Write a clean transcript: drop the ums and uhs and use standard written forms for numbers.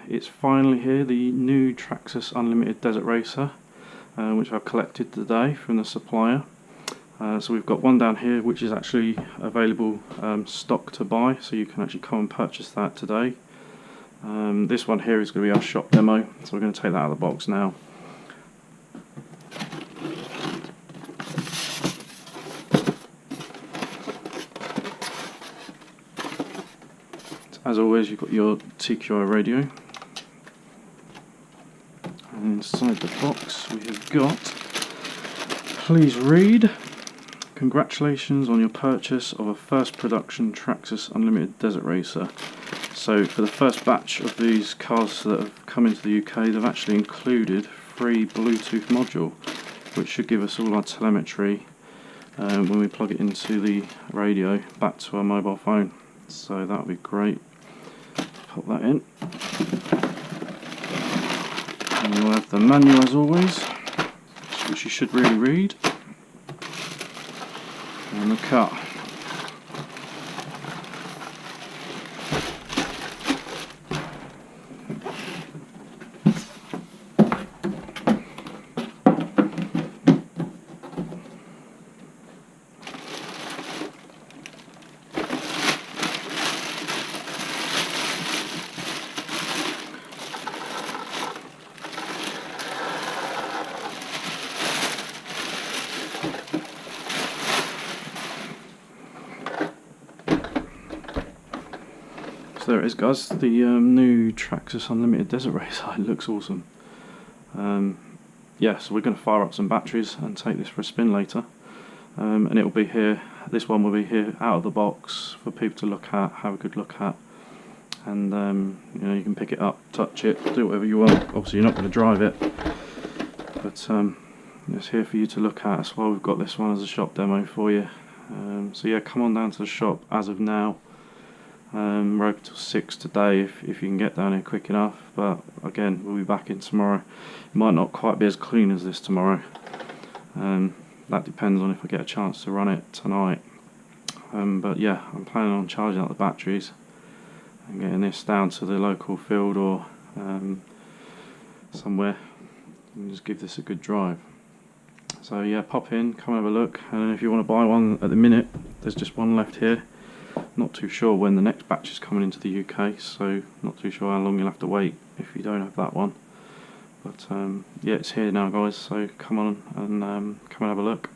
it's finally here, the new Traxxas Unlimited Desert Racer, which I've collected today from the supplier. So we've got one down here which is actually available stock to buy, so you can actually come and purchase that today. This one here is going to be our shop demo, so we're going to take that out of the box now. As always, you've got your TQI radio, and inside the box we have got, please read, congratulations on your purchase of a first production Traxxas Unlimited Desert Racer. So for the first batch of these cars that have come into the UK, they've actually included free Bluetooth module, which should give us all our telemetry when we plug it into the radio back to our mobile phone. So that would be great. Pop that in, and you'll have the manual as always, which you should really read, and the cut. So there it is, guys, the new Traxxas Unlimited Desert Racer. It looks awesome. Yeah, so we're going to fire up some batteries and take this for a spin later, and it will be here, this one will be here out of the box for people to look at, have a good look at, and you know, you can pick it up, touch it, do whatever you want. Obviously you're not going to drive it, but it's here for you to look at. That's why we've got this one as a shop demo for you. So yeah, come on down to the shop as of now. We're open till 6 today if you can get down here quick enough, but again, we'll be back in tomorrow. It might not quite be as clean as this tomorrow. That depends on if I get a chance to run it tonight. But yeah, I'm planning on charging up the batteries and getting this down to the local field or somewhere and just give this a good drive. So yeah, pop in, come and have a look, and if you want to buy one at the minute, there's just one left here. Not too sure when the next batch is coming into the UK, so not too sure how long you'll have to wait if you don't have that one. But yeah, it's here now, guys, so come on and come and have a look.